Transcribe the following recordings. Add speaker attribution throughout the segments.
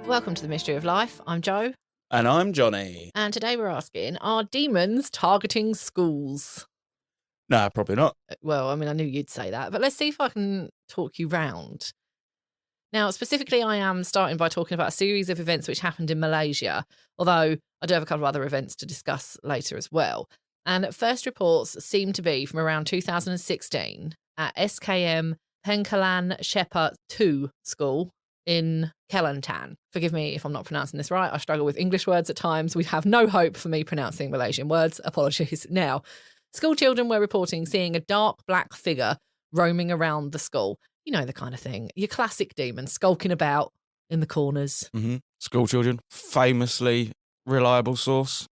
Speaker 1: Welcome to the Mystery of Life. I'm Jo.
Speaker 2: And I'm Jonny.
Speaker 1: And today we're asking, are demons targeting schools?
Speaker 2: No, probably not.
Speaker 1: Well, I mean, I knew you'd say that, but let's see if I can talk you round. Now, specifically, I am starting by talking about a series of events which happened in Malaysia, although I do have a couple of other events to discuss later as well. And first reports seem to be from around 2016 at SKM Pengkalan Shepherd 2 school in Kelantan. Forgive me if I'm not pronouncing this right. I struggle with English words at times. We have no hope for me pronouncing Malaysian words. Apologies. Now, school children were reporting seeing a dark black figure roaming around the school. You know the kind of thing. Your classic demon skulking about in the corners.
Speaker 2: Mm-hmm. School children, famously reliable source.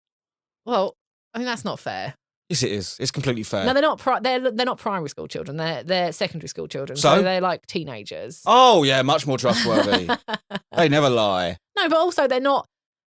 Speaker 1: Well, I mean, that's not fair.
Speaker 2: Yes, it is. It's completely fair.
Speaker 1: No, they're not. They're not primary school children. They're secondary school children. So they're like teenagers.
Speaker 2: Oh yeah, much more trustworthy. They never lie.
Speaker 1: No, but also they're not.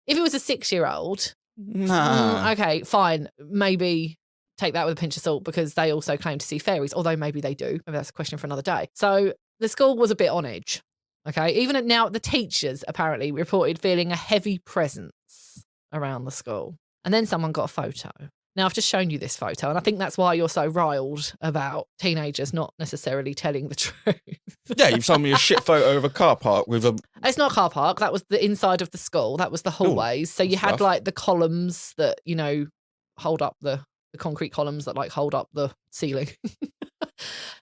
Speaker 1: If it was a 6-year-old,
Speaker 2: nah.
Speaker 1: Okay, fine, maybe take that with a pinch of salt because they also claim to see fairies. Although maybe they do. Maybe that's a question for another day. So the school was a bit on edge. Okay, even now the teachers apparently reported feeling a heavy presence around the school, and then someone got a photo. Now, I've just shown you this photo, and I think that's why you're so riled about teenagers not necessarily telling the truth.
Speaker 2: Yeah, you've shown me a shit photo of a car park with a...
Speaker 1: It's not a car park. That was the inside of the school. That was the hallways. So you had, like, the columns that, you know, hold up the concrete columns that, like, hold up the ceiling.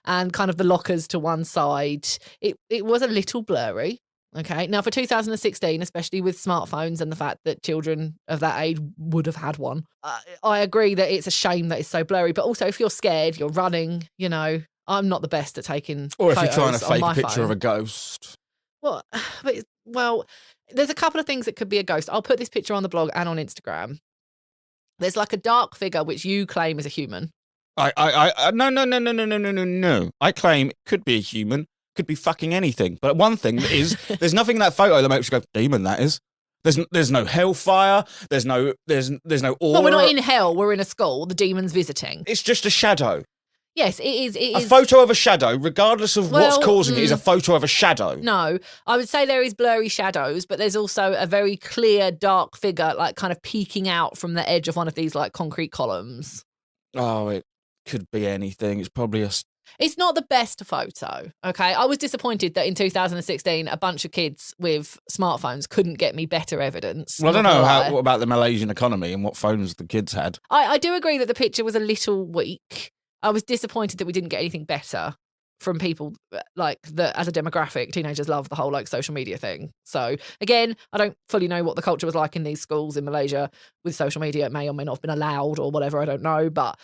Speaker 1: And kind of the lockers to one side. It was a little blurry. Okay. Now, for 2016, especially with smartphones and the fact that children of that age would have had one, I agree that it's a shame that it's so blurry. But also, if you're scared, you're running, you know, I'm not the best at taking
Speaker 2: Or if
Speaker 1: photos
Speaker 2: you're trying to fake a picture
Speaker 1: phone.
Speaker 2: of a ghost.
Speaker 1: Well, there's a couple of things that could be a ghost. I'll put this picture on the blog and on Instagram. There's like a dark figure which you claim is a human.
Speaker 2: No. I claim it could be a human. Could be fucking anything. But one thing is, there's nothing in that photo that makes you go, demon, that is. There's no hellfire. There's no aura.
Speaker 1: Well, we're not in hell. We're in a school. The demon's visiting.
Speaker 2: It's just a shadow.
Speaker 1: Yes, it is.
Speaker 2: A photo of a shadow, regardless of what's causing it, is a photo of a shadow.
Speaker 1: No, I would say there is blurry shadows, but there's also a very clear dark figure, like kind of peeking out from the edge of one of these like concrete columns.
Speaker 2: Oh, it could be anything. It's probably a...
Speaker 1: It's not the best photo, okay? I was disappointed that in 2016, a bunch of kids with smartphones couldn't get me better evidence.
Speaker 2: Well, I don't know what about the Malaysian economy and what phones the kids had.
Speaker 1: I do agree that the picture was a little weak. I was disappointed that we didn't get anything better from people like that as a demographic. Teenagers love the whole like social media thing. So again, I don't fully know what the culture was like in these schools in Malaysia with social media. It may or may not have been allowed or whatever. I don't know, but...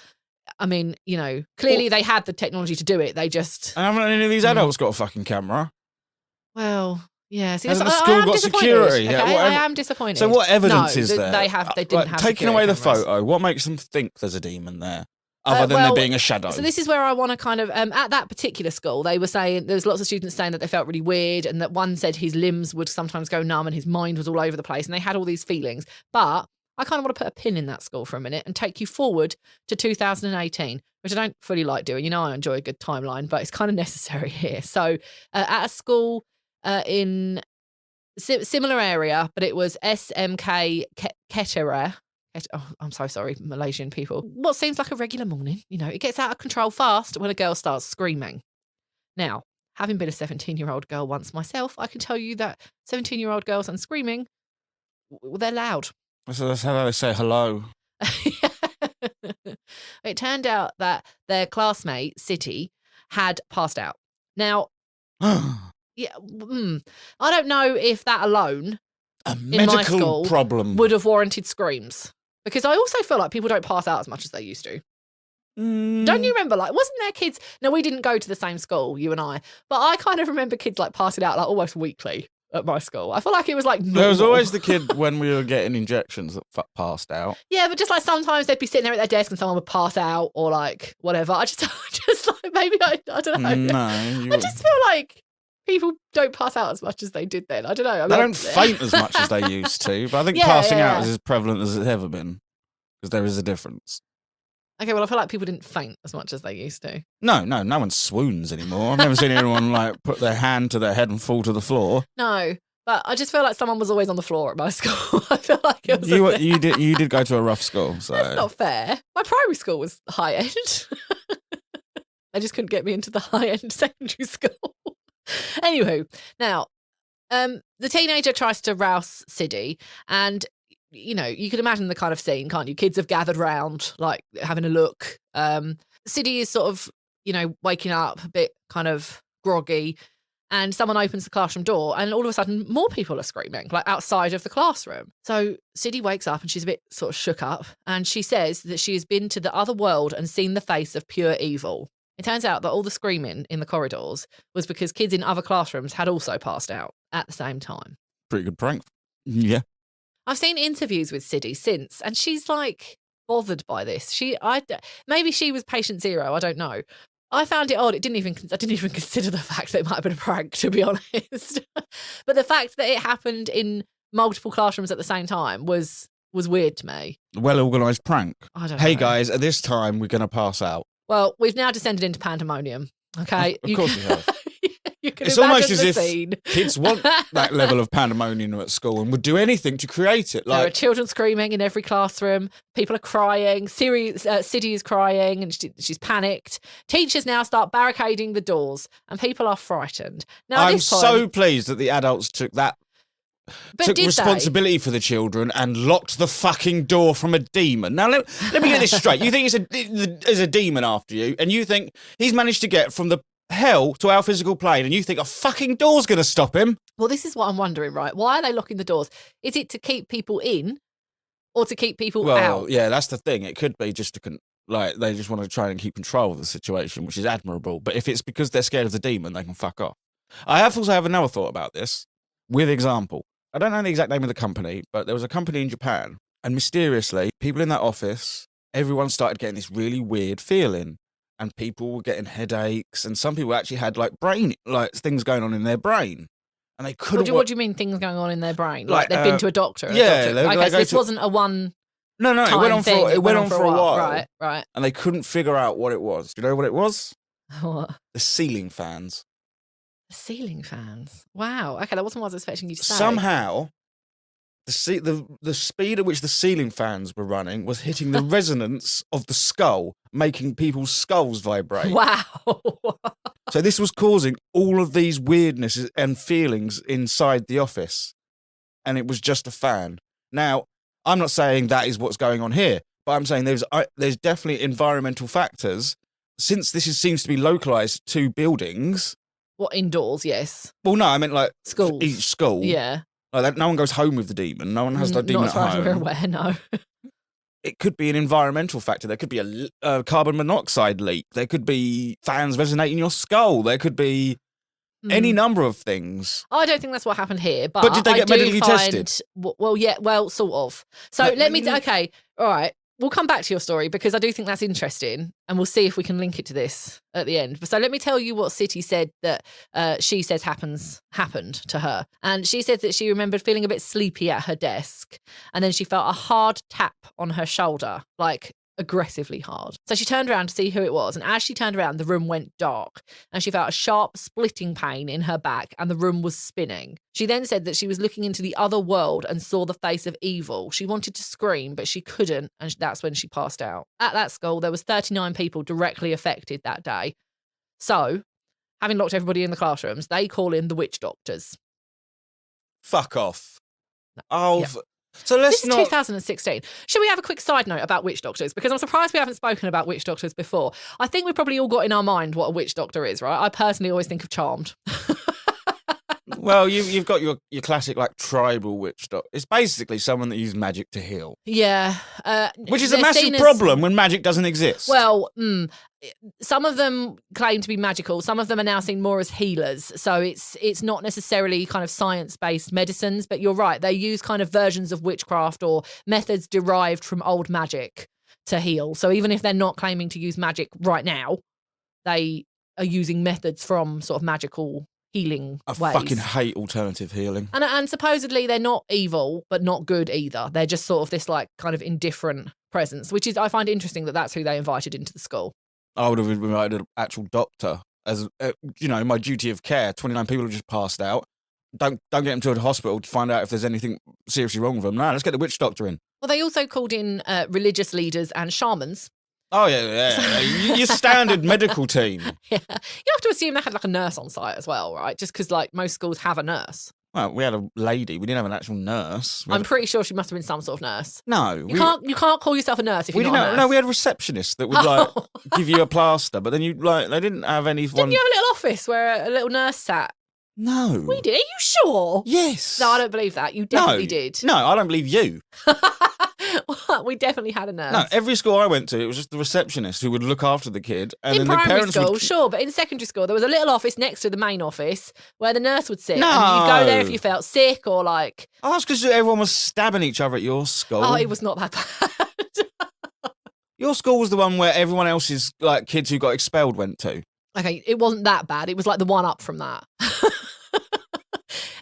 Speaker 1: I mean, you know, clearly they had the technology to do it. They just...
Speaker 2: And haven't any of these adults got a fucking camera?
Speaker 1: Well, yeah. See,
Speaker 2: hasn't the school got security?
Speaker 1: Okay?
Speaker 2: Yeah,
Speaker 1: I am disappointed.
Speaker 2: So what evidence is there?
Speaker 1: They didn't have
Speaker 2: taking away the
Speaker 1: cameras.
Speaker 2: photo, what makes them think there's a demon there? Other than there being a shadow.
Speaker 1: So this is where I want to kind of... at that particular school, they were saying... There was lots of students saying that they felt really weird and that one said his limbs would sometimes go numb and his mind was all over the place and they had all these feelings. But... I kind of want to put a pin in that school for a minute and take you forward to 2018, which I don't fully like doing. You know, I enjoy a good timeline, but it's kind of necessary here. So at a school in similar area, but it was SMK Kettera. Oh, I'm so sorry, Malaysian people. What seems like a regular morning, you know, it gets out of control fast when a girl starts screaming. Now, having been a 17-year-old girl once myself, I can tell you that 17-year-old girls and screaming, they're loud.
Speaker 2: So that's how they say hello.
Speaker 1: It turned out that their classmate, City, had passed out. Now, yeah, I don't know if that alone in my school
Speaker 2: problem
Speaker 1: would have warranted screams. Because I also feel like people don't pass out as much as they used to. Don't you remember, like, wasn't there kids... Now, we didn't go to the same school, you and I, but I kind of remember kids, like, passing out, like, almost weekly. At my school, I feel like it was like normal.
Speaker 2: There was always the kid when we were getting injections that passed out.
Speaker 1: Yeah, but just like sometimes they'd be sitting there at their desk and someone would pass out or like whatever. I just like maybe I don't know.
Speaker 2: No,
Speaker 1: I just feel like people don't pass out as much as they did then. I don't know.
Speaker 2: They don't faint as much as they used to, but I think passing out is as prevalent as it's ever been because there is a difference.
Speaker 1: Okay, well, I feel like people didn't faint as much as they used to.
Speaker 2: No one swoons anymore. I've never seen anyone like put their hand to their head and fall to the floor.
Speaker 1: No, But I just feel like someone was always on the floor at my school. I feel like it was
Speaker 2: You did go to a rough school, so
Speaker 1: That's not fair. My primary school was high end. I just couldn't get me into the high end secondary school. Anywho, now the teenager tries to rouse Siddy, and you know, you can imagine the kind of scene, can't you? Kids have gathered round, like having a look. Siddy is sort of, you know, waking up a bit kind of groggy, and someone opens the classroom door, and all of a sudden more people are screaming, like outside of the classroom. So Siddy wakes up and she's a bit sort of shook up, and she says that she has been to the other world and seen the face of pure evil. It turns out that all the screaming in the corridors was because kids in other classrooms had also passed out at the same time.
Speaker 2: pretty good prank. Yeah.
Speaker 1: I've seen interviews with Siddy since, and she's like bothered by this. Maybe she was patient zero. I don't know. I found it odd. I didn't even consider the fact that it might have been a prank, to be honest. But the fact that it happened in multiple classrooms at the same time was weird to me.
Speaker 2: Well-organised prank.
Speaker 1: I don't know.
Speaker 2: Hey guys, at this time we're going to pass out.
Speaker 1: Well, we've now descended into pandemonium. Okay,
Speaker 2: Of course we have.
Speaker 1: You can
Speaker 2: It's
Speaker 1: imagine
Speaker 2: almost as
Speaker 1: the
Speaker 2: if
Speaker 1: scene.
Speaker 2: Kids want that level of pandemonium at school and would do anything to create it.
Speaker 1: There are
Speaker 2: Like,
Speaker 1: children screaming in every classroom. People are crying. Siddy is crying and she's panicked. Teachers now start barricading the doors and people are frightened. Now, at
Speaker 2: I'm
Speaker 1: this point,
Speaker 2: so pleased that the adults took
Speaker 1: did they?
Speaker 2: responsibility for the children and locked the fucking door from a demon. Now, let me get this straight. You think there's a demon after you, and you think he's managed to get from the hell to our physical plane, and you think a fucking door's going to stop him?
Speaker 1: Well, this is what I'm wondering, right? Why are they locking the doors? Is it to keep people in or to keep people out?
Speaker 2: Yeah, that's the thing. It could be just they just want to try and keep control of the situation, which is admirable. But if it's because they're scared of the demon, they can fuck off. I also have another thought about this with example. I don't know the exact name of the company, but there was a company in Japan, and mysteriously, people in that office, everyone started getting this really weird feeling, and people were getting headaches, and some people actually had things going on in their brain, and they couldn't.
Speaker 1: What do you mean things going on in their brain? Like they've been to a doctor?
Speaker 2: Yeah,
Speaker 1: Okay, so this wasn't a one.
Speaker 2: No, it went on
Speaker 1: thing.
Speaker 2: for it went on for a while.
Speaker 1: Right.
Speaker 2: And they couldn't figure out what it was. Do you know what it was?
Speaker 1: What?
Speaker 2: The ceiling fans.
Speaker 1: The ceiling fans. Wow. Okay, that wasn't what I was expecting you to say.
Speaker 2: Somehow, the speed at which the ceiling fans were running was hitting the resonance of the skull, making people's skulls vibrate.
Speaker 1: Wow.
Speaker 2: So this was causing all of these weirdnesses and feelings inside the office. And it was just a fan. Now, I'm not saying that is what's going on here, but I'm saying there's definitely environmental factors. Since this seems to be localized to buildings.
Speaker 1: What, indoors? Yes.
Speaker 2: Well, no, I meant like
Speaker 1: schools.
Speaker 2: Each school.
Speaker 1: Yeah.
Speaker 2: Like that, no one goes home with the demon. No one has the demon
Speaker 1: at home. Not as far as we're aware, no.
Speaker 2: It could be an environmental factor. There could be a carbon monoxide leak. There could be fans resonating your skull. There could be any number of things.
Speaker 1: I don't think that's what happened here. But
Speaker 2: did they get medically tested?
Speaker 1: Well, yeah, sort of. So okay, all right. We'll come back to your story because I do think that's interesting and we'll see if we can link it to this at the end. So let me tell you what Siddy said that she says happened to her. And she said that she remembered feeling a bit sleepy at her desk and then she felt a hard tap on her shoulder, like aggressively hard. So she turned around to see who it was, and as she turned around, the room went dark and she felt a sharp splitting pain in her back and the room was spinning. She then said that she was looking into the other world and saw the face of evil. She wanted to scream, but she couldn't, and that's when she passed out. At that school, there was 39 people directly affected that day. So, having locked everybody in the classrooms, they call in the witch doctors.
Speaker 2: Fuck off. Oh,
Speaker 1: yeah.
Speaker 2: So
Speaker 1: this is 2016. Should we have a quick side note about witch doctors? Because I'm surprised we haven't spoken about witch doctors before. I think we've probably all got in our mind what a witch doctor is, right? I personally always think of Charmed.
Speaker 2: Well, you've got your classic like tribal witch doctor. It's basically someone that uses magic to heal.
Speaker 1: Yeah.
Speaker 2: Which is a massive problem when magic doesn't exist.
Speaker 1: Well, some of them claim to be magical. Some of them are now seen more as healers. So it's not necessarily kind of science-based medicines, but you're right. They use kind of versions of witchcraft or methods derived from old magic to heal. So even if they're not claiming to use magic right now, they are using methods from sort of magical healing ways.
Speaker 2: I fucking hate alternative healing.
Speaker 1: And supposedly they're not evil, but not good either. They're just sort of this like kind of indifferent presence, which is, I find interesting that that's who they invited into the school.
Speaker 2: I would have invited an actual doctor as, my duty of care. 29 people have just passed out. Don't get them to the hospital to find out if there's anything seriously wrong with them. No, let's get the witch doctor in.
Speaker 1: Well, they also called in religious leaders and shamans.
Speaker 2: Oh, yeah. Your standard medical team.
Speaker 1: Yeah. You have to assume they had like a nurse on site as well, right? Just because like most schools have a nurse.
Speaker 2: Well, we had a lady. We didn't have an actual nurse.
Speaker 1: I'm pretty sure she must have been some sort of nurse.
Speaker 2: No.
Speaker 1: You can't call yourself a nurse if you're not a nurse.
Speaker 2: No, we had receptionists that would like give you a plaster, but then they didn't have anyone.
Speaker 1: Didn't you have a little office where a little nurse sat?
Speaker 2: No.
Speaker 1: We did. Are you sure?
Speaker 2: Yes.
Speaker 1: No, I don't believe that. You definitely did.
Speaker 2: No, I don't believe you.
Speaker 1: We definitely had a nurse.
Speaker 2: No, every school I went to, it was just the receptionist who would look after the kid. And
Speaker 1: in
Speaker 2: then the
Speaker 1: primary
Speaker 2: parents
Speaker 1: school,
Speaker 2: would...
Speaker 1: sure, but in secondary school, there was a little office next to the main office where the nurse would sit.
Speaker 2: No.
Speaker 1: And you'd go there if you felt sick or like...
Speaker 2: Oh, that's because everyone was stabbing each other at your school.
Speaker 1: Oh, it was not that bad.
Speaker 2: Your school was the one where everyone else's like kids who got expelled went to.
Speaker 1: Okay, it wasn't that bad. It was like the one up from that.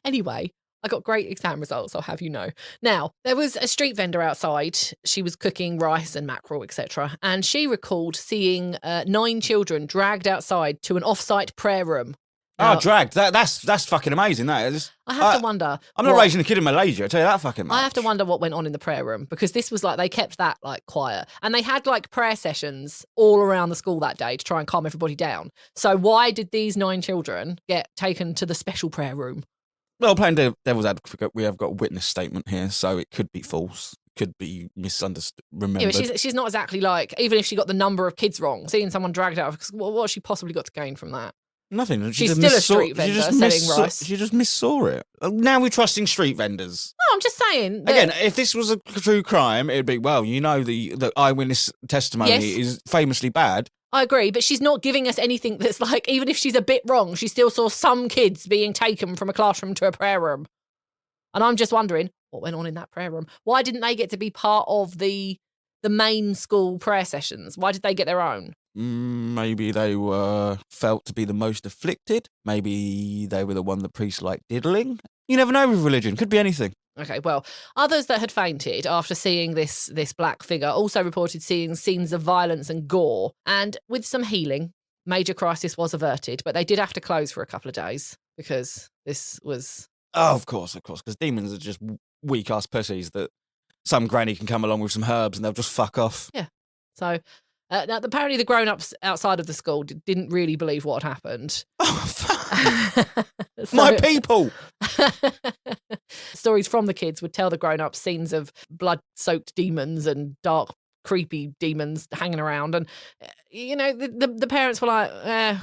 Speaker 1: Anyway, I got great exam results, I'll have you know. Now, there was a street vendor outside. She was cooking rice and mackerel, etc. And she recalled seeing 9 children dragged outside to an off-site prayer room. Now,
Speaker 2: Dragged. That's fucking amazing. That is.
Speaker 1: I have to wonder.
Speaker 2: I'm not raising a kid in Malaysia, I'll tell you that fucking much.
Speaker 1: I have to wonder what went on in the prayer room, because this was like, they kept that like quiet. And they had like prayer sessions all around the school that day to try and calm everybody down. So why did these 9 children get taken to the special prayer room?
Speaker 2: Well, playing devil's advocate, we have got a witness statement here, so it could be false, could be misunderstood, remembered.
Speaker 1: Yeah, but she's not exactly like, even if she got the number of kids wrong, seeing someone dragged out, what has she possibly got to gain from that?
Speaker 2: Nothing.
Speaker 1: She's still a street vendor selling rice.
Speaker 2: She just missaw it. Now we're trusting street vendors.
Speaker 1: No, I'm just saying.
Speaker 2: Again, if this was a true crime, it'd be, well, you know, the eyewitness testimony is famously bad.
Speaker 1: I agree, but she's not giving us anything that's like, even if she's a bit wrong, she still saw some kids being taken from a classroom to a prayer room. And I'm just wondering, what went on in that prayer room? Why didn't they get to be part of the main school prayer sessions? Why did they get their own?
Speaker 2: Maybe they were felt to be the most afflicted. Maybe they were the one the priest liked diddling. You never know with religion. Could be anything.
Speaker 1: Okay, well, others that had fainted after seeing this black figure also reported seeing scenes of violence and gore. And with some healing, major crisis was averted, but they did have to close for a couple of days because this was...
Speaker 2: Oh, of course, because demons are just weak-ass pussies that some granny can come along with some herbs and they'll just fuck off.
Speaker 1: Yeah. So... now, apparently the grown-ups outside of the school didn't really believe what had happened.
Speaker 2: Oh, fuck. My people!
Speaker 1: Stories from the kids would tell the grown-ups scenes of blood-soaked demons and dark, creepy demons hanging around. And, you know, the parents were like,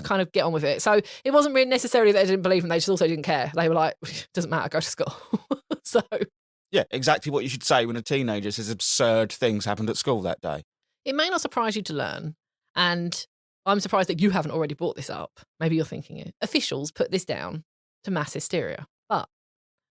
Speaker 1: kind of get on with it. So it wasn't really necessarily that they didn't believe them. They just also didn't care. They were like, doesn't matter, go to school. So...
Speaker 2: Yeah, exactly what you should say when a teenager says absurd things happened at school that day.
Speaker 1: It may not surprise you to learn, and I'm surprised that you haven't already brought this up. Maybe you're thinking it. Officials put this down to mass hysteria, but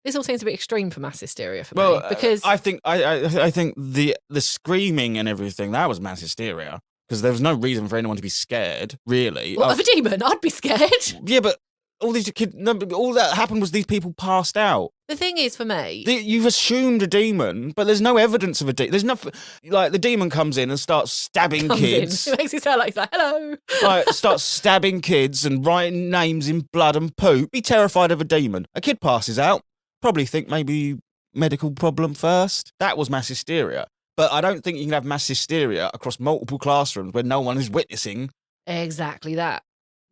Speaker 1: this all seems a bit extreme for mass hysteria for me. Because
Speaker 2: I think the screaming and everything, that was mass hysteria, because there was no reason for anyone to be scared, really.
Speaker 1: Of a demon, I'd be scared.
Speaker 2: Yeah, but all these kids, all that happened was these people passed out.
Speaker 1: The thing is, for me...
Speaker 2: You've assumed a demon, but there's no evidence of a demon. There's nothing... Like, the demon comes in and starts stabbing kids.
Speaker 1: It makes it sound like he's like, hello.
Speaker 2: Like, starts stabbing kids and writing names in blood and poop. Be terrified of a demon. A kid passes out. Probably think maybe medical problem first. That was mass hysteria. But I don't think you can have mass hysteria across multiple classrooms where no one is witnessing.
Speaker 1: Exactly that.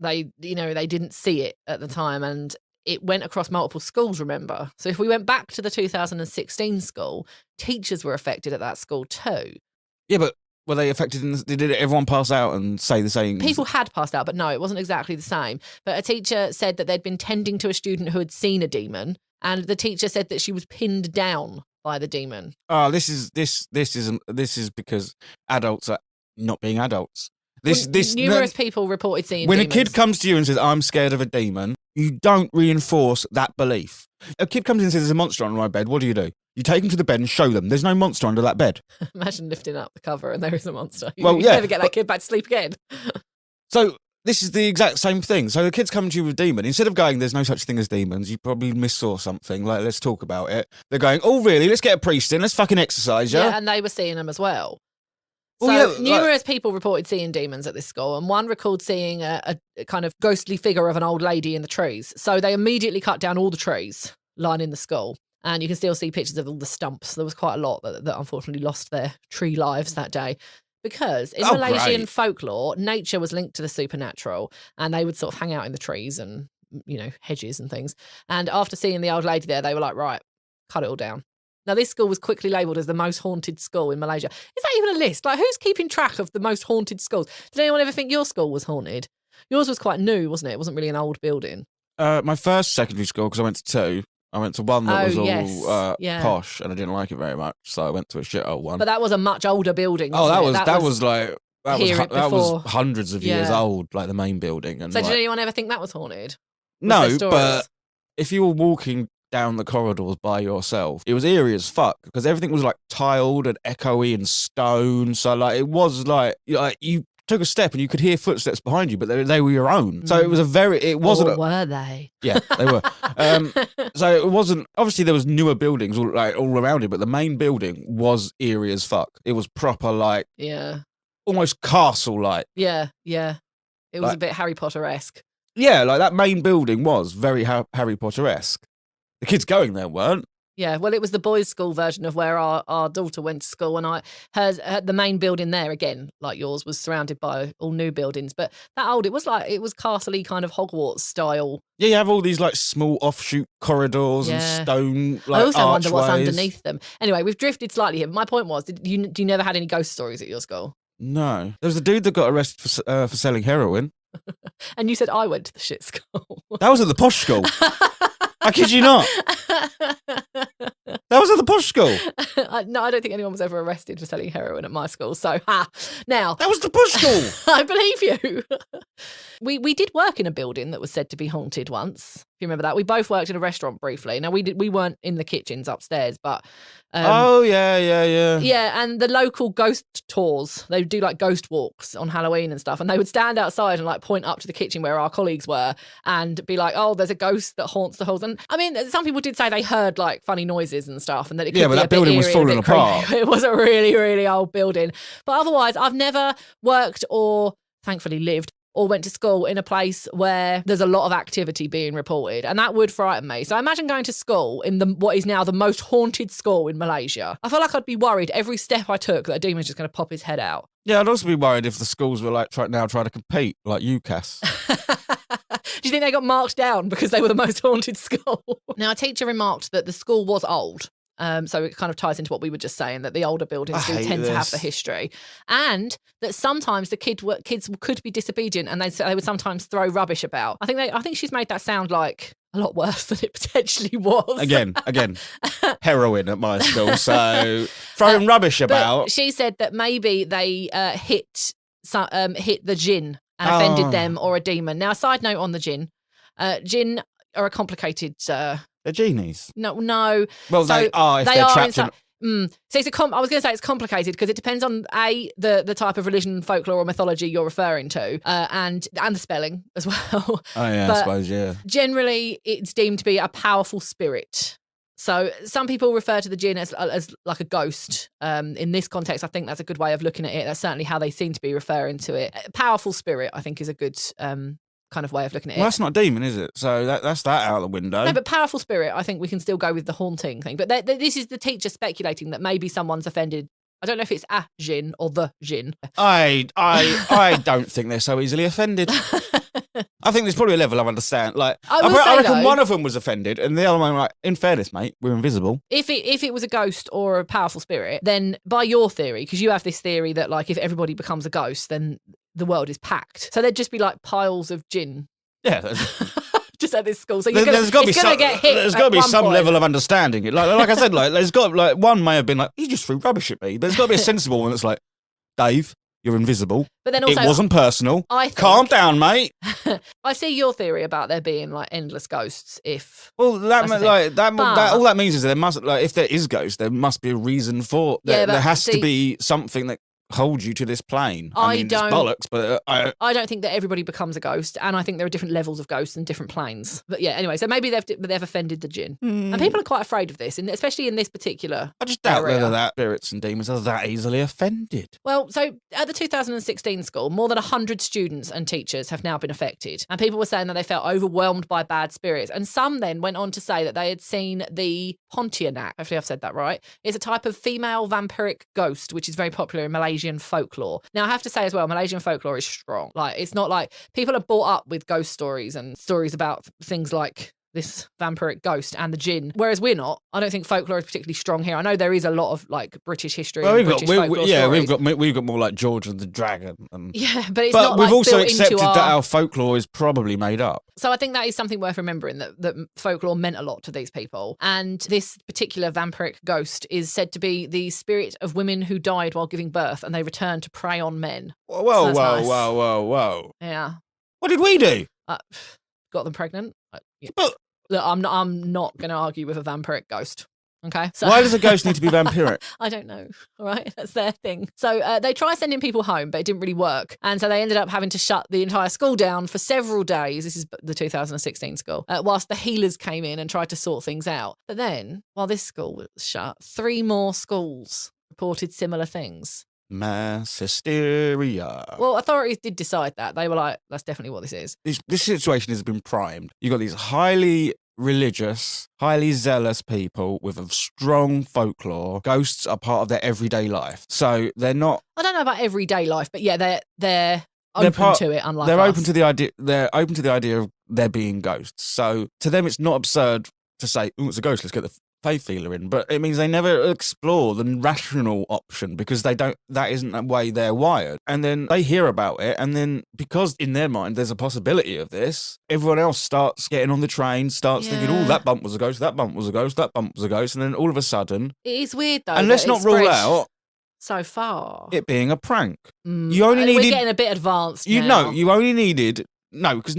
Speaker 1: They didn't see it at the time, and it went across multiple schools, remember? So if we went back to the 2016 school, teachers were affected at that school too.
Speaker 2: Yeah, but were they affected? Did everyone pass out and say the same?
Speaker 1: People had passed out, but no, it wasn't exactly the same. But a teacher said that they'd been tending to a student who had seen a demon, and the teacher said that she was pinned down by the demon.
Speaker 2: Oh, this is because adults are not being adults.
Speaker 1: Numerous people reported seeing
Speaker 2: when
Speaker 1: demons.
Speaker 2: A kid comes to you and says, I'm scared of a demon, you don't reinforce that belief. A kid comes in and says, there's a monster under my bed. What do? You take them to the bed and show them there's no monster under that bed.
Speaker 1: Imagine lifting up the cover and there is a monster. You
Speaker 2: Well, yeah,
Speaker 1: never get that kid back to sleep again.
Speaker 2: So this is the exact same thing. So the kid's coming to you with a demon. Instead of going, there's no such thing as demons, you probably missaw something. Like, let's talk about it. They're going, oh, really? Let's get a priest in. Let's fucking exercise, yeah?
Speaker 1: Yeah, and they were seeing them as well. So numerous people reported seeing demons at this school, and one recalled seeing a kind of ghostly figure of an old lady in the trees. So they immediately cut down all the trees lining the school, and you can still see pictures of all the stumps. There was quite a lot that unfortunately lost their tree lives that day. Because in Malaysian folklore, nature was linked to the supernatural, and they would sort of hang out in the trees and, hedges and things. And after seeing the old lady there, they were like, right, cut it all down. Now, this school was quickly labelled as the most haunted school in Malaysia. Is that even a list? Like, who's keeping track of the most haunted schools? Did anyone ever think your school was haunted? Yours was quite new, wasn't it? It wasn't really an old building.
Speaker 2: My first secondary school, because I went to two, I went to one that was all posh, and I didn't like it very much, so I went to a shit old one.
Speaker 1: But that was a much older building.
Speaker 2: That was hundreds of years old, like the main building. And
Speaker 1: so did anyone ever think that was haunted?
Speaker 2: No, but if you were walking down the corridors by yourself, it was eerie as fuck because everything was like tiled and echoey and stone. So like it was like you took a step and you could hear footsteps behind you, but they were your own. So it was
Speaker 1: were they?
Speaker 2: Yeah, they were. So it wasn't, obviously there was newer buildings all around it, but the main building was eerie as fuck. It was proper like, almost castle-like.
Speaker 1: Yeah. It was a bit Harry Potter-esque.
Speaker 2: Yeah, like that main building was very Harry Potter-esque. The kids going there weren't.
Speaker 1: Yeah, well, it was the boys' school version of where our daughter went to school, and the main building there, again, like yours, was surrounded by all new buildings. But that old, it was castle-y kind of Hogwarts style. Yeah,
Speaker 2: you have all these like small offshoot corridors and stone. Like,
Speaker 1: I also
Speaker 2: archways.
Speaker 1: wonder what's underneath them. Anyway, we've drifted slightly here. But my point was, do you never had any ghost stories at your school?
Speaker 2: No, there was a dude that got arrested for selling heroin.
Speaker 1: And you said I went to the shit school.
Speaker 2: That was at the posh school. I kid you not. That was at the posh school.
Speaker 1: No, I don't think anyone was ever arrested for selling heroin at my school. So, now.
Speaker 2: That was the posh school.
Speaker 1: I believe you. We did work in a building that was said to be haunted once. If you remember that. We both worked in a restaurant briefly. Now, we weren't in the kitchens upstairs, but...
Speaker 2: yeah.
Speaker 1: Yeah, and the local ghost tours, they would do like ghost walks on Halloween and stuff, and they would stand outside and like point up to the kitchen where our colleagues were and be like, oh, there's a ghost that haunts the halls. And I mean, some people did say they heard like funny noises and stuff, and that it could be
Speaker 2: that building was falling apart.
Speaker 1: It was a really, really old building. But otherwise, I've never worked or thankfully lived or went to school in a place where there's a lot of activity being reported, and that would frighten me. So I imagine going to school in what is now the most haunted school in Malaysia. I feel like I'd be worried every step I took that a demon's just going to pop his head out.
Speaker 2: Yeah, I'd also be worried if the schools were like trying to compete, like UCAS.
Speaker 1: Do you think they got marked down because they were the most haunted school? Now, a teacher remarked that the school was old. So it kind of ties into what we were just saying, that the older buildings do tend to have the history, and that sometimes the kids could be disobedient, and they would sometimes throw rubbish about. I think she's made that sound like a lot worse than it potentially was.
Speaker 2: Again, heroin at my school, so throwing rubbish about.
Speaker 1: She said that maybe they hit the jinn and offended them, or a demon. Now, a side note on the jinn. Jinn are a complicated...
Speaker 2: They're genies.
Speaker 1: No.
Speaker 2: Well, so they are if they're trapped in...
Speaker 1: So I was going to say it's complicated because it depends on the type of religion, folklore, or mythology you're referring to, and the spelling as well.
Speaker 2: Oh yeah,
Speaker 1: but
Speaker 2: I suppose, yeah.
Speaker 1: Generally, it's deemed to be a powerful spirit. So some people refer to the jinn as like a ghost. In this context, I think that's a good way of looking at it. That's certainly how they seem to be referring to it. A powerful spirit, I think, is a good kind of way of looking at it.
Speaker 2: Well, that's not a demon, is it? So that's that out the window.
Speaker 1: No, but powerful spirit, I think we can still go with the haunting thing. But this is the teacher speculating that maybe someone's offended. I don't know if it's a jinn or the jinn.
Speaker 2: I don't think they're so easily offended. I think there's probably a level of understand. Like I reckon one of them was offended, and the other one, like, in fairness, mate, we're invisible.
Speaker 1: If it was a ghost or a powerful spirit, then by your theory, because you have this theory that like if everybody becomes a ghost, then the world is packed. So there'd just be like piles of gin.
Speaker 2: Yeah.
Speaker 1: Just at this school. So
Speaker 2: there's got to be some
Speaker 1: point.
Speaker 2: level of understanding. Like I said, like there's got like one may have been like, he just threw rubbish at me. But there's got to be a sensible one that's like, Dave, you're invisible. But then also, it wasn't personal. Calm down, mate.
Speaker 1: I see your theory about there being like endless ghosts.
Speaker 2: All that means is there must, like, if there is ghosts, there must be a reason for. There has to be something that hold you to this plane.
Speaker 1: I
Speaker 2: mean,
Speaker 1: don't-
Speaker 2: it's bollocks, but
Speaker 1: I don't think that everybody becomes a ghost, and I think there are different levels of ghosts and different planes. But yeah, anyway, so maybe they've offended the jinn, and people are quite afraid of this, and especially in this particular.
Speaker 2: I just doubt
Speaker 1: area.
Speaker 2: whether that spirits and demons are that easily offended.
Speaker 1: Well, so at the 2016 school, more than 100 students and teachers have now been affected, and people were saying that they felt overwhelmed by bad spirits, and some then went on to say that they had seen the Pontianak. Hopefully, I've said that right. It's a type of female vampiric ghost, which is very popular in Malaysian folklore. Now, I have to say as well, Malaysian folklore is strong. Like, it's not like people are brought up with ghost stories and stories about things like this vampiric ghost and the jinn, whereas we're not. I don't think folklore is particularly strong here. I know there is a lot of like British history.
Speaker 2: Well,
Speaker 1: and British folklore stories.
Speaker 2: we've got more like George and the Dragon.
Speaker 1: Yeah, but it's
Speaker 2: but
Speaker 1: not
Speaker 2: we've
Speaker 1: like
Speaker 2: also
Speaker 1: built
Speaker 2: accepted
Speaker 1: into
Speaker 2: that our folklore is probably made up.
Speaker 1: So I think that is something worth remembering, that folklore meant a lot to these people. And this particular vampiric ghost is said to be the spirit of women who died while giving birth, and they return to prey on men.
Speaker 2: Whoa,
Speaker 1: So that's nice.
Speaker 2: whoa.
Speaker 1: Yeah.
Speaker 2: What did we do?
Speaker 1: Got them pregnant. Yeah.
Speaker 2: But
Speaker 1: Look, I'm not going to argue with a vampiric ghost. Okay. So
Speaker 2: why does a ghost need to be vampiric?
Speaker 1: I don't know. All right. That's their thing. So they tried sending people home, but it didn't really work. And so they ended up having to shut the entire school down for several days. This is the 2016 school, whilst the healers came in and tried to sort things out. But then, while this school was shut, 3 more schools reported similar things.
Speaker 2: Mass hysteria.
Speaker 1: Well, authorities did decide that. They were like, that's definitely what this is.
Speaker 2: This situation has been primed. You've got these highly religious, highly zealous people with a strong folklore. Ghosts are part of their everyday life. So they're not...
Speaker 1: I don't know about everyday life, but yeah, they're open to it, unlike
Speaker 2: They're
Speaker 1: us.
Speaker 2: open to the idea. They're open to the idea of there being ghosts. So to them, it's not absurd to say, "Oh, it's a ghost. Let's get the faith healer in." But it means they never explore the rational option because they don't. That isn't the way they're wired. And then they hear about it, and then because in their mind there's a possibility of this, everyone else starts getting on the train, starts thinking, "Oh, that bump was a ghost. That bump was a ghost. That bump was a ghost." And then all of a sudden,
Speaker 1: it is weird though.
Speaker 2: and let's not rule out
Speaker 1: so far
Speaker 2: it being a prank. You only needed.
Speaker 1: We're getting a bit advanced.
Speaker 2: You
Speaker 1: now.
Speaker 2: know, you only needed. No, because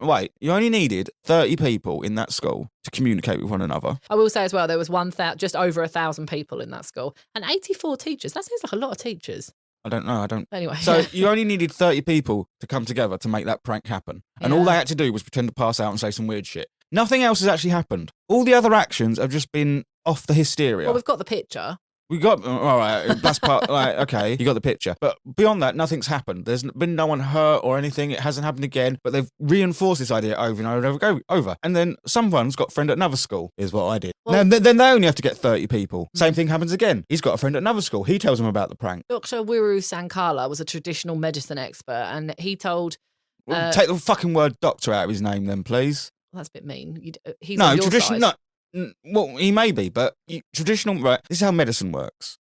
Speaker 2: wait. You only needed 30 people in that school to communicate with one another.
Speaker 1: I will say as well, there was just over 1,000 people in that school and 84 teachers. That seems like a lot of teachers.
Speaker 2: I don't know.
Speaker 1: Anyway.
Speaker 2: So you only needed 30 people to come together to make that prank happen. And all they had to do was pretend to pass out and say some weird shit. Nothing else has actually happened. All the other actions have just been off the hysteria.
Speaker 1: Well, we've got the picture.
Speaker 2: We got, all right, that's part, like, okay, you got the picture. But beyond that, nothing's happened. There's been no one hurt or anything. It hasn't happened again. But they've reinforced this idea over and over. And then someone's got a friend at another school, is what I did.
Speaker 1: Well,
Speaker 2: then they only have to get 30 people. Same thing happens again. He's got a friend at another school. He tells him about the prank.
Speaker 1: Dr. Wiru Sankala was a traditional medicine expert, and he told...
Speaker 2: Take the fucking word doctor out of his name then, please.
Speaker 1: Well, that's a bit mean. He's on your side.
Speaker 2: No. Well, he may be, but traditional, right? This is how medicine works.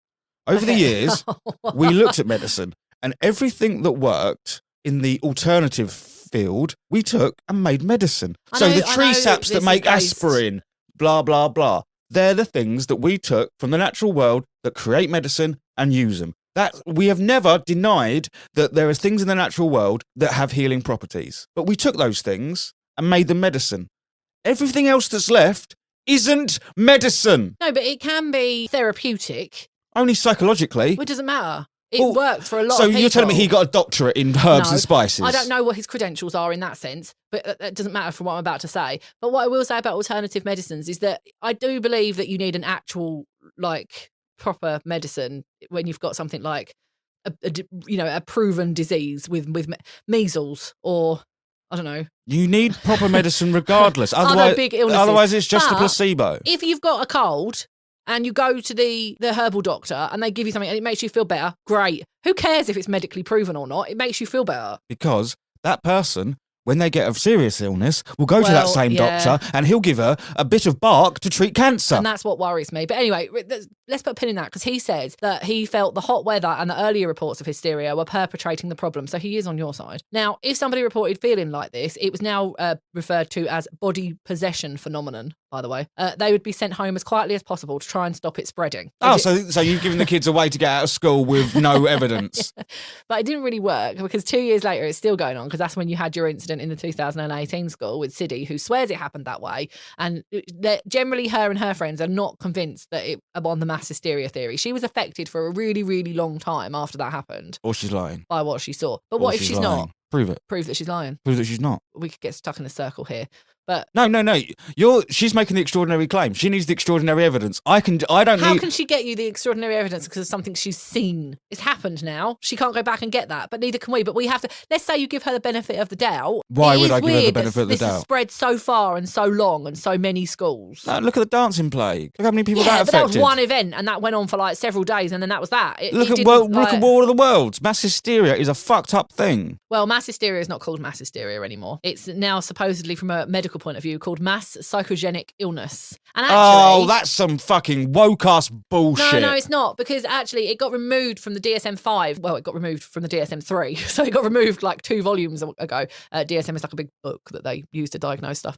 Speaker 2: Over the years, we looked at medicine, and everything that worked in the alternative field, we took and made medicine. So the tree saps that make aspirin, blah, blah, blah, they're the things that we took from the natural world that create medicine and use them. That we have never denied that there are things in the natural world that have healing properties. But we took those things and made them medicine. Everything else that's left isn't medicine.
Speaker 1: No, but it can be therapeutic.
Speaker 2: Only psychologically.
Speaker 1: It doesn't matter. It worked for a lot of people.
Speaker 2: So you're telling me he got a doctorate in herbs and spices?
Speaker 1: I don't know what his credentials are in that sense, but that doesn't matter for what I'm about to say. But what I will say about alternative medicines is that I do believe that you need an actual, like, proper medicine when you've got something like, a proven disease with measles or... I don't know.
Speaker 2: You need proper medicine regardless. Otherwise,
Speaker 1: big illnesses.
Speaker 2: Otherwise, it's just a placebo.
Speaker 1: If you've got a cold and you go to the herbal doctor and they give you something and it makes you feel better, great. Who cares if it's medically proven or not? It makes you feel better.
Speaker 2: Because that person, when they get a serious illness, will go to that same doctor and he'll give her a bit of bark to treat cancer.
Speaker 1: And that's what worries me. But anyway, let's put a pin in that because he said that he felt the hot weather and the earlier reports of hysteria were perpetrating the problem. So he is on your side. Now, if somebody reported feeling like this, it was now referred to as body possession phenomenon, by the way. They would be sent home as quietly as possible to try and stop it spreading.
Speaker 2: So you've given the kids a way to get out of school with no evidence.
Speaker 1: Yeah. But it didn't really work because 2 years later, it's still going on because that's when you had your incident in the 2018 school with Siddy, who swears it happened that way. And generally her and her friends are not convinced that it on the mass hysteria theory. She was affected for a really, really long time after that happened.
Speaker 2: Or she's lying.
Speaker 1: By what she saw. But what if she's
Speaker 2: lying.
Speaker 1: not?
Speaker 2: Prove it.
Speaker 1: Prove that she's lying.
Speaker 2: Prove that she's not.
Speaker 1: We could get stuck in a circle here. But
Speaker 2: No. She's making the extraordinary claim. She needs the extraordinary evidence. How can
Speaker 1: she get you the extraordinary evidence because of something she's seen? It's happened now. She can't go back and get that, but neither can we. But we have to. Let's say you give her the benefit of the doubt.
Speaker 2: Why would I give her the benefit of the
Speaker 1: this has
Speaker 2: doubt?
Speaker 1: spread so far and so long and so many schools.
Speaker 2: No, look at the dancing plague. Look how many people that
Speaker 1: but
Speaker 2: affected.
Speaker 1: that was one event, and that went on for like several days, and then that was that.
Speaker 2: Look at War of the Worlds. Mass hysteria is a fucked up thing.
Speaker 1: Well, mass hysteria is not called mass hysteria anymore. It's now supposedly, from a medical point of view, called mass psychogenic illness. And actually,
Speaker 2: that's some fucking woke-ass bullshit.
Speaker 1: No, it's not, because actually it got removed from the DSM-5. Well, it got removed from the DSM-3. So it got removed like 2 volumes ago. DSM is like a big book that they use to diagnose stuff.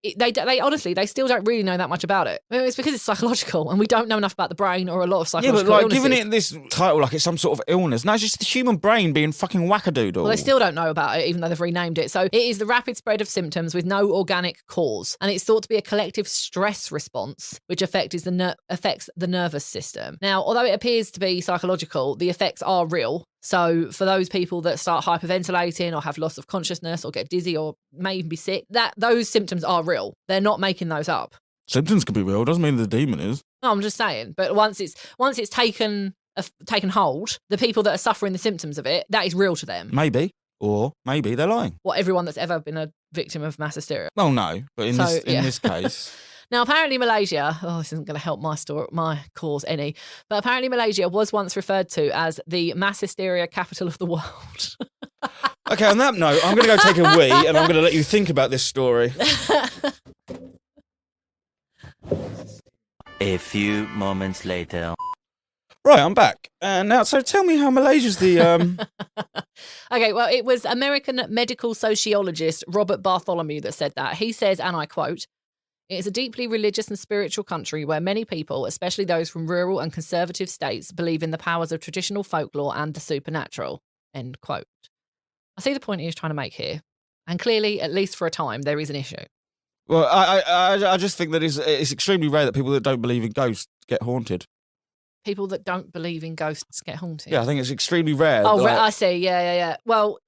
Speaker 1: They honestly, they still don't really know that much about it. I mean, it's because it's psychological and we don't know enough about the brain or a lot of psychological illnesses.
Speaker 2: Giving it this title like it's some sort of illness. No, it's just the human brain being fucking wackadoodle.
Speaker 1: Well, they still don't know about it, even though they've renamed it. So it is the rapid spread of symptoms with no organic cause. And it's thought to be a collective stress response, which affects the nervous system. Now, although it appears to be psychological, the effects are real. So for those people that start hyperventilating or have loss of consciousness or get dizzy or may even be sick, those symptoms are real. They're not making those up.
Speaker 2: Symptoms can be real. Doesn't mean the demon is.
Speaker 1: No, I'm just saying. But once it's taken hold, the people that are suffering the symptoms of it, that is real to them.
Speaker 2: Maybe. Or maybe they're lying.
Speaker 1: What, everyone that's ever been a victim of mass hysteria?
Speaker 2: Well, no. But in this case...
Speaker 1: Now, apparently Malaysia, this isn't going to help my cause any, but apparently Malaysia was once referred to as the mass hysteria capital of the world.
Speaker 2: Okay, on that note, I'm going to go take a wee and I'm going to let you think about this story.
Speaker 3: A few moments later.
Speaker 2: Right, I'm back. And now, so tell me how Malaysia's the...
Speaker 1: Okay, well, it was American medical sociologist Robert Bartholomew that said that. He says, and I quote, "It is a deeply religious and spiritual country where many people, especially those from rural and conservative states, believe in the powers of traditional folklore and the supernatural." End quote. I see the point he was trying to make here. And clearly, at least for a time, there is an issue.
Speaker 2: Well, I just think that it's extremely rare that people that don't believe in ghosts get haunted.
Speaker 1: People that don't believe in ghosts get haunted?
Speaker 2: Yeah, I think it's extremely rare.
Speaker 1: Oh, I see. Yeah. Well,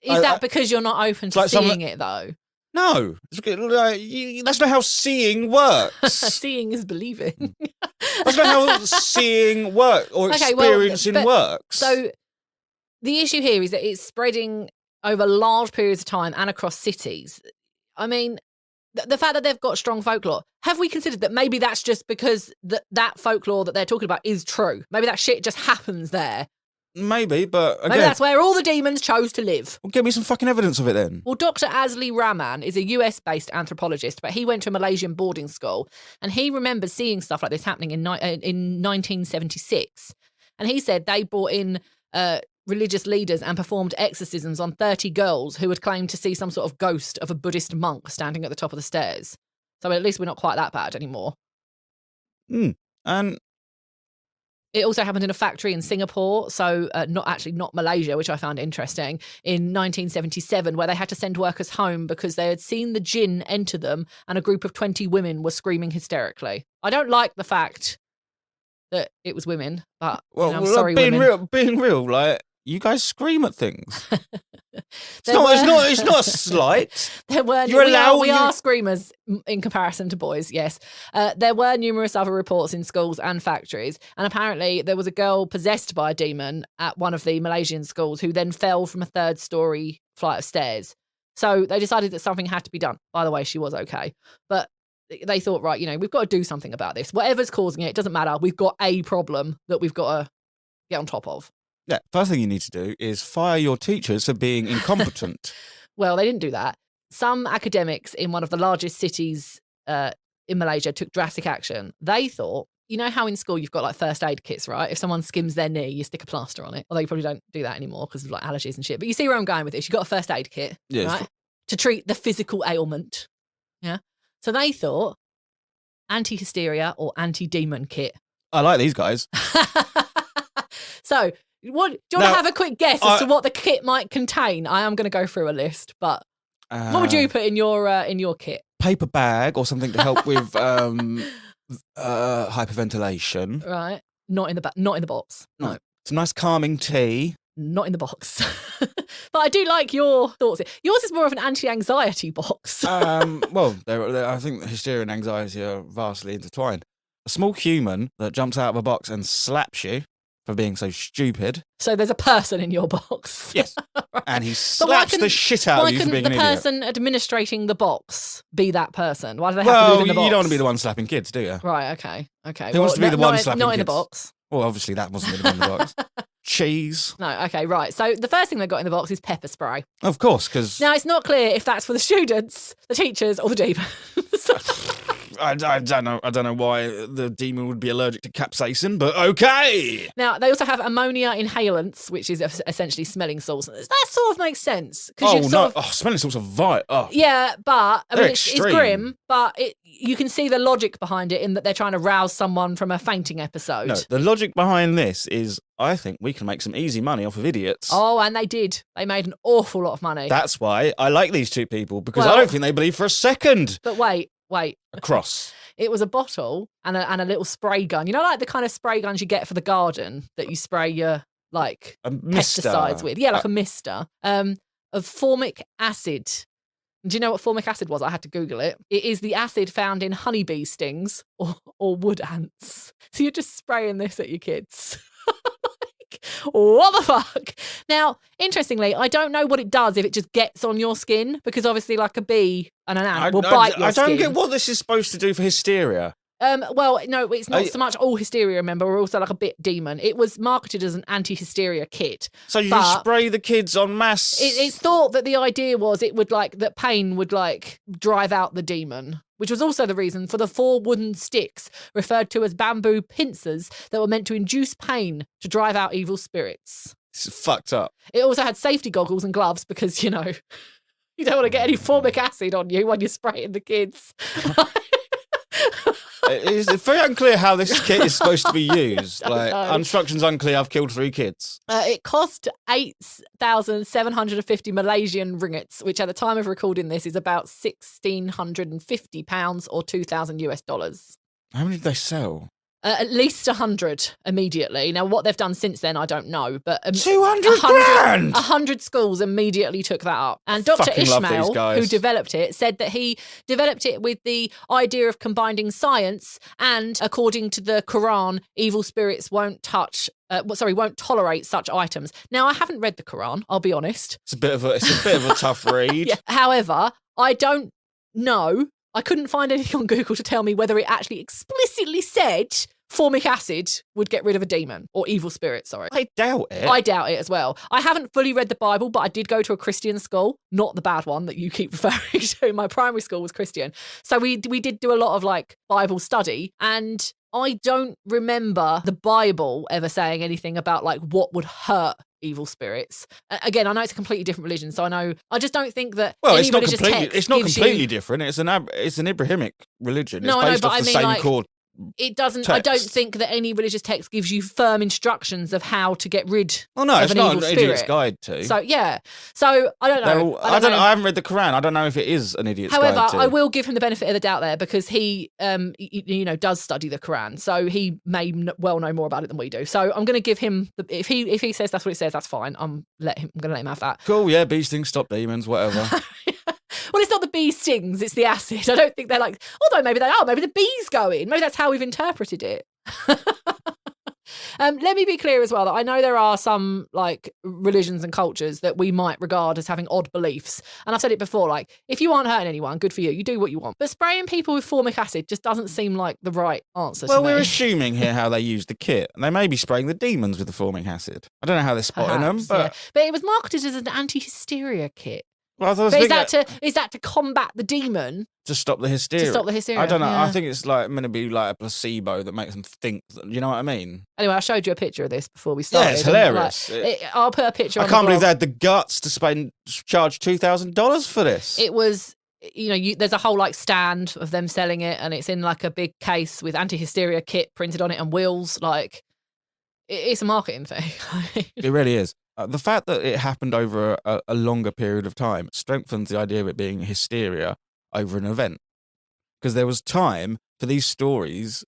Speaker 1: is that because you're not open to seeing it, though?
Speaker 2: No, that's not how seeing works.
Speaker 1: Seeing is believing.
Speaker 2: That's not how seeing works or experiencing works.
Speaker 1: So the issue here is that it's spreading over large periods of time and across cities. I mean, the fact that they've got strong folklore, have we considered that maybe that's just because that folklore that they're talking about is true? Maybe that shit just happens there.
Speaker 2: Maybe, but again...
Speaker 1: Maybe that's where all the demons chose to live.
Speaker 2: Well, give me some fucking evidence of it then.
Speaker 1: Well, Dr. Azli Rahman is a US-based anthropologist, but he went to a Malaysian boarding school, and he remembers seeing stuff like this happening in 1976. And he said they brought in religious leaders and performed exorcisms on 30 girls who had claimed to see some sort of ghost of a Buddhist monk standing at the top of the stairs. So at least we're not quite that bad anymore.
Speaker 2: And...
Speaker 1: It also happened in a factory in Singapore, so not Malaysia, which I found interesting, in 1977, where they had to send workers home because they had seen the jinn enter them and a group of 20 women were screaming hysterically. I don't like the fact that it was women, but I'm sorry, women.
Speaker 2: Being real, like, you guys scream at things. It's not a slight.
Speaker 1: We are screamers in comparison to boys, yes. There were numerous other reports in schools and factories, and apparently there was a girl possessed by a demon at one of the Malaysian schools who then fell from a 3rd-story flight of stairs. So they decided that something had to be done. By the way, she was okay. But they thought, right, we've got to do something about this. Whatever's causing it doesn't matter. We've got a problem that we've got to get on top of.
Speaker 2: Yeah, first thing you need to do is fire your teachers for being incompetent.
Speaker 1: Well, they didn't do that. Some academics in one of the largest cities in Malaysia took drastic action. They thought, how in school you've got like first aid kits, right? If someone skims their knee, you stick a plaster on it. Although you probably don't do that anymore because of like allergies and shit. But you see where I'm going with this. You've got a first aid kit, right? To treat the physical ailment. Yeah. So they thought anti-hysteria or anti-demon kit.
Speaker 2: I like these guys.
Speaker 1: So, do you want to have a quick guess as to what the kit might contain? I am going to go through a list, but what would you put in your kit?
Speaker 2: Paper bag or something to help with hyperventilation.
Speaker 1: Right. Not in the box. No.
Speaker 2: Some nice calming tea.
Speaker 1: Not in the box. But I do like your thoughts. Yours is more of an anti-anxiety box.
Speaker 2: Well, I think hysteria and anxiety are vastly intertwined. A small human that jumps out of a box and slaps you for being so stupid.
Speaker 1: So there's a person in your box.
Speaker 2: Yes. And he slaps the shit out of you for being an idiot.
Speaker 1: Why couldn't the person administrating the box be that person? Why do they have to live in the box?
Speaker 2: You don't want to be the one slapping kids, do you?
Speaker 1: Right, okay.
Speaker 2: Who wants to be the one slapping kids?
Speaker 1: Not in the box.
Speaker 2: Well, obviously that wasn't in the box. Cheese.
Speaker 1: No, okay, right. So the first thing they got in the box is pepper spray.
Speaker 2: Of course, because...
Speaker 1: Now, it's not clear if that's for the students, the teachers, or the demons.
Speaker 2: I don't know why the demon would be allergic to capsaicin, but okay.
Speaker 1: Now, they also have ammonia inhalants, which is essentially smelling salts. That sort of makes sense.
Speaker 2: Smelling salts are vile. Oh.
Speaker 1: Yeah, but I mean, it's
Speaker 2: extreme.
Speaker 1: grim, but you can see the logic behind it in that they're trying to rouse someone from a fainting episode.
Speaker 2: No, the logic behind this is, I think we can make some easy money off of idiots.
Speaker 1: Oh, and they did. They made an awful lot of money.
Speaker 2: That's why I like these two people, because I don't think they believe for a second.
Speaker 1: But wait.
Speaker 2: A cross.
Speaker 1: It was a bottle and a little spray gun. You know, like the kind of spray guns you get for the garden that you spray your, like, pesticides with. Yeah, like a mister. Of formic acid. Do you know what formic acid was? I had to Google it. It is the acid found in honeybee stings or wood ants. So you're just spraying this at your kids. What the fuck? Now, interestingly, I don't know what it does if it just gets on your skin, because obviously, like a bee and an ant will bite your skin.
Speaker 2: I don't get what this is supposed to do for hysteria.
Speaker 1: Well, no, it's not so much all hysteria, remember. We're also like a bit demon. It was marketed as an anti-hysteria kit.
Speaker 2: So you just spray the kids en masse?
Speaker 1: It's thought that the idea was it would that pain would drive out the demon, which was also the reason for the 4 wooden sticks referred to as bamboo pincers that were meant to induce pain to drive out evil spirits.
Speaker 2: It's fucked up.
Speaker 1: It also had safety goggles and gloves because, you don't want to get any formic acid on you when you're spraying the kids.
Speaker 2: It's very unclear how this kit is supposed to be used. Instructions unclear. I've killed 3 kids.
Speaker 1: It cost 8,750 Malaysian ringgits, which at the time of recording this is about £1,650 or $2,000.
Speaker 2: How many did they sell?
Speaker 1: At least 100 immediately. Now, what they've done since then, I don't know. But
Speaker 2: 200 grand!
Speaker 1: 100 schools immediately took that up. And Dr. Ishmael, who developed it, said that he developed it with the idea of combining science and, according to the Quran, evil spirits won't tolerate such items. Now, I haven't read the Quran, I'll be honest.
Speaker 2: It's a bit of a tough read.
Speaker 1: Yeah. However, I don't know. I couldn't find anything on Google to tell me whether it actually explicitly said formic acid would get rid of a demon or evil spirit, sorry.
Speaker 2: I doubt it.
Speaker 1: I doubt it as well. I haven't fully read the Bible, but I did go to a Christian school, not the bad one that you keep referring to. My primary school was Christian. So we did do a lot of Bible study, and I don't remember the Bible ever saying anything about what would hurt evil spirits. Again, I know it's a completely different religion, so I just don't think that any religious text
Speaker 2: it's not completely different. It's an Abrahamic religion. It's based off the same core.
Speaker 1: It doesn't.
Speaker 2: Text.
Speaker 1: I don't think that any religious text gives you firm instructions of how to get rid.
Speaker 2: Oh no,
Speaker 1: of
Speaker 2: it's
Speaker 1: an
Speaker 2: not
Speaker 1: evil
Speaker 2: an
Speaker 1: spirit.
Speaker 2: idiot's guide to.
Speaker 1: So yeah. So I don't know.
Speaker 2: I don't know. I haven't read the Quran. I don't know if it is an idiot's guide to.
Speaker 1: However, I will give him the benefit of the doubt there because he, does study the Quran, so he may well know more about it than we do. So I'm going to give him if he says that's what it says, that's fine. I'm going to let him have that.
Speaker 2: Cool. Yeah, bee stings, stop demons, whatever.
Speaker 1: Well, it's not the bee stings, it's the acid. I don't think they're although maybe they are. Maybe the bees go in. Maybe that's how we've interpreted it. Let me be clear as well that I know there are some religions and cultures that we might regard as having odd beliefs. And I've said it before, if you aren't hurting anyone, good for you. You do what you want. But spraying people with formic acid just doesn't seem like the right answer to me.
Speaker 2: Well, we're assuming here how they use the kit. And they may be spraying the demons with the formic acid. I don't know how they're spotting them. But...
Speaker 1: Yeah. But it was marketed as an anti-hysteria kit.
Speaker 2: Well,
Speaker 1: but is that to combat the demon?
Speaker 2: To stop the hysteria.
Speaker 1: To stop the hysteria.
Speaker 2: I don't know.
Speaker 1: Yeah.
Speaker 2: I think it's meant to be a placebo that makes them think. You know what I mean?
Speaker 1: Anyway, I showed you a picture of this before we started.
Speaker 2: Yeah, it's hilarious.
Speaker 1: I'll put a picture.
Speaker 2: I can't believe they had the guts to charge $2,000 for this.
Speaker 1: It was. There's a whole stand of them selling it, and it's in a big case with anti-hysteria kit printed on it and wheels. It's a marketing thing.
Speaker 2: It really is. The fact that it happened over a longer period of time strengthens the idea of it being hysteria over an event. because there was time for these stories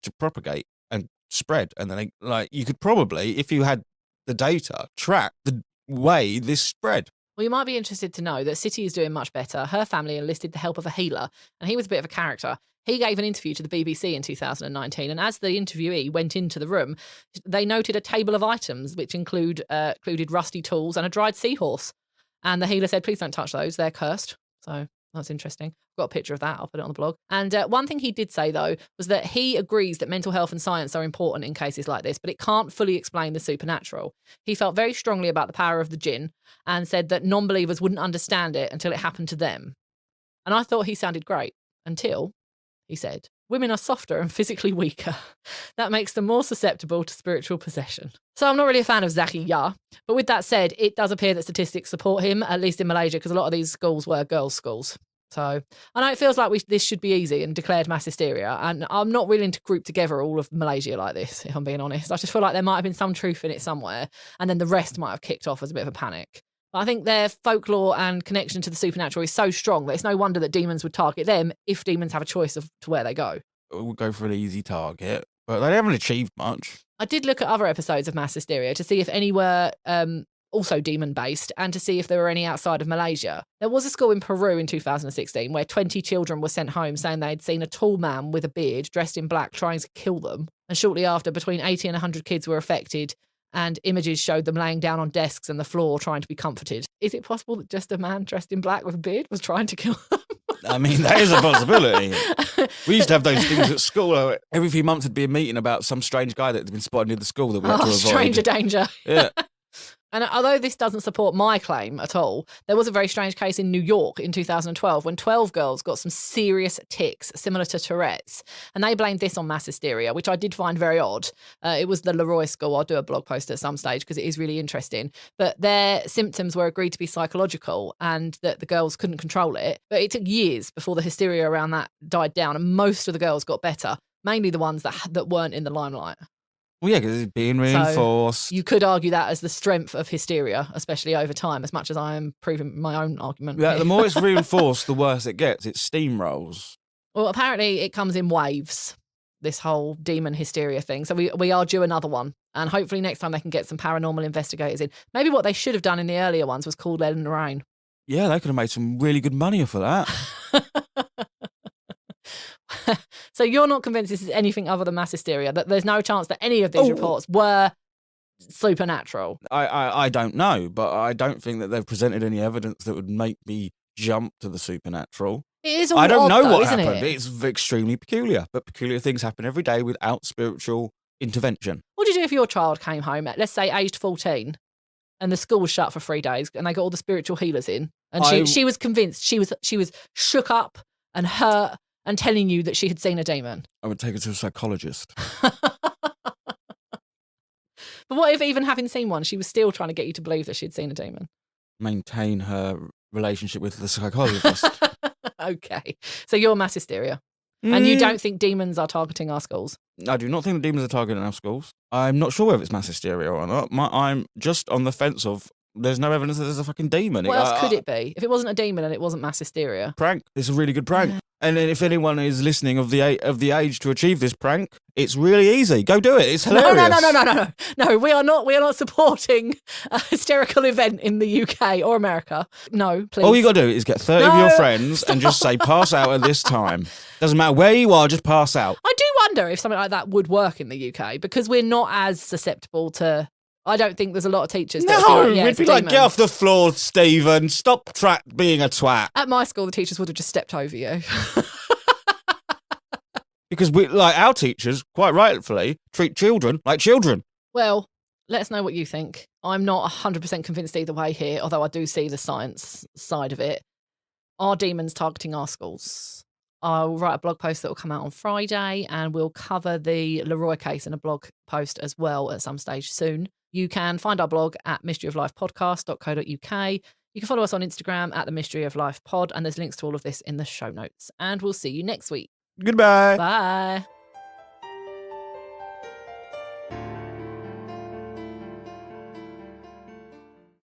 Speaker 2: to propagate and spread. And then you could probably, if you had the data, track the way this spread.
Speaker 1: Well, you might be interested to know that City is doing much better. Her family enlisted the help of a healer, and he was a bit of a character. He gave an interview to the BBC in 2019, and as the interviewee went into the room, they noted a table of items which included rusty tools and a dried seahorse. And the healer said, please don't touch those, they're cursed. So that's interesting. I've got a picture of that, I'll put it on the blog. And one thing he did say, though, was that he agrees that mental health and science are important in cases like this, but it can't fully explain the supernatural. He felt very strongly about the power of the jinn and said that non-believers wouldn't understand it until it happened to them. And I thought he sounded great until he said, women are softer and physically weaker. That makes them more susceptible to spiritual possession. So I'm not really a fan of Zaki Ya. But with that said, it does appear that statistics support him, at least in Malaysia, because a lot of these schools were girls' schools. So I know it feels like this should be easy and declared mass hysteria. And I'm not willing to group together all of Malaysia like this, if I'm being honest. I just feel like there might have been some truth in it somewhere. And then the rest might have kicked off as a bit of a panic. But I think their folklore and connection to the supernatural is so strong that it's no wonder that demons would target them if demons have a choice of to where they go.
Speaker 2: We'll go for an easy target, but they haven't achieved much.
Speaker 1: I did look at other episodes of mass hysteria to see if any were also demon-based and to see if there were any outside of Malaysia. There was a school in Peru in 2016 where 20 children were sent home saying they'd seen a tall man with a beard dressed in black trying to kill them. And shortly after, between 80 and 100 kids were affected, and images showed them laying down on desks and the floor trying to be comforted. Is it possible that just a man dressed in black with a beard was trying to kill them?
Speaker 2: I mean, that is a possibility. We used to have those things at school. Every few months there'd be a meeting about some strange guy that had been spotted near the school that we had to avoid.
Speaker 1: Stranger danger.
Speaker 2: Yeah.
Speaker 1: And although this doesn't support my claim at all, there was a very strange case in New York in 2012 when 12 girls got some serious tics similar to Tourette's. And they blamed this on mass hysteria, which I did find very odd. It was the Leroy School. I'll do a blog post at some stage because it is really interesting. But their symptoms were agreed to be psychological and that the girls couldn't control it. But it took years before the hysteria around that died down. And most of the girls got better, mainly the ones that weren't in the limelight.
Speaker 2: Well, yeah, because it's being reinforced.
Speaker 1: So you could argue that as the strength of hysteria, especially over time, as much as I am proving my own argument.
Speaker 2: Yeah, the more it's reinforced, the worse it gets. It steamrolls.
Speaker 1: Well, apparently it comes in waves, this whole demon hysteria thing. So we are due another one. And hopefully next time they can get some paranormal investigators in. Maybe what they should have done in the earlier ones was called Lead in the Rain.
Speaker 2: Yeah, they could have made some really good money for that.
Speaker 1: So you're not convinced this is anything other than mass hysteria, that there's no chance that any of these reports were supernatural?
Speaker 2: I don't know, but I don't think that they've presented any evidence that would make me jump to the supernatural.
Speaker 1: It is all
Speaker 2: I don't know
Speaker 1: though,
Speaker 2: what
Speaker 1: isn't
Speaker 2: happened.
Speaker 1: It?
Speaker 2: It's extremely peculiar, but peculiar things happen every day without spiritual intervention.
Speaker 1: What would you do if your child came home at, let's say, aged 14, and the school was shut for 3 days, and they got all the spiritual healers in, and she was convinced, she was shook up and hurt and telling you that she had seen a demon?
Speaker 2: I would take her to a psychologist.
Speaker 1: But what if, even having seen one, she was still trying to get you to believe that she'd seen a demon?
Speaker 2: Maintain her relationship with the psychologist.
Speaker 1: Okay. So you're mass hysteria. And you don't think demons are targeting our schools?
Speaker 2: I do not think the demons are targeting our schools. I'm not sure whether it's mass hysteria or not. I'm just on the fence of there's no evidence that there's a fucking demon.
Speaker 1: What else could it be? If it wasn't a demon and it wasn't mass hysteria?
Speaker 2: Prank. It's a really good prank. And then if anyone is listening of the age to achieve this prank, it's really easy. Go do it. It's hilarious.
Speaker 1: No, we are not supporting a hysterical event in the UK or America. No, please.
Speaker 2: All you got to do is get 30 of your friends and just say, pass out at this time. Doesn't matter where you are, just pass out.
Speaker 1: I do wonder if something like that would work in the UK because we're not as susceptible to... I don't think there's a lot of teachers that would be like,
Speaker 2: we'd be like, get off the floor, Stephen. Stop being a twat.
Speaker 1: At my school, the teachers would have just stepped over you.
Speaker 2: Because our teachers, quite rightfully, treat children like children.
Speaker 1: Well, let us know what you think. I'm not 100% convinced either way here, although I do see the science side of it. Are demons targeting our schools? I'll write a blog post that will come out on Friday, and we'll cover the Leroy case in a blog post as well at some stage soon. You can find our blog at mysteryoflifepodcast.co.uk. You can follow us on Instagram at the Mystery of Life Pod, and there's links to all of this in the show notes. And we'll see you next week.
Speaker 2: Goodbye.
Speaker 1: Bye.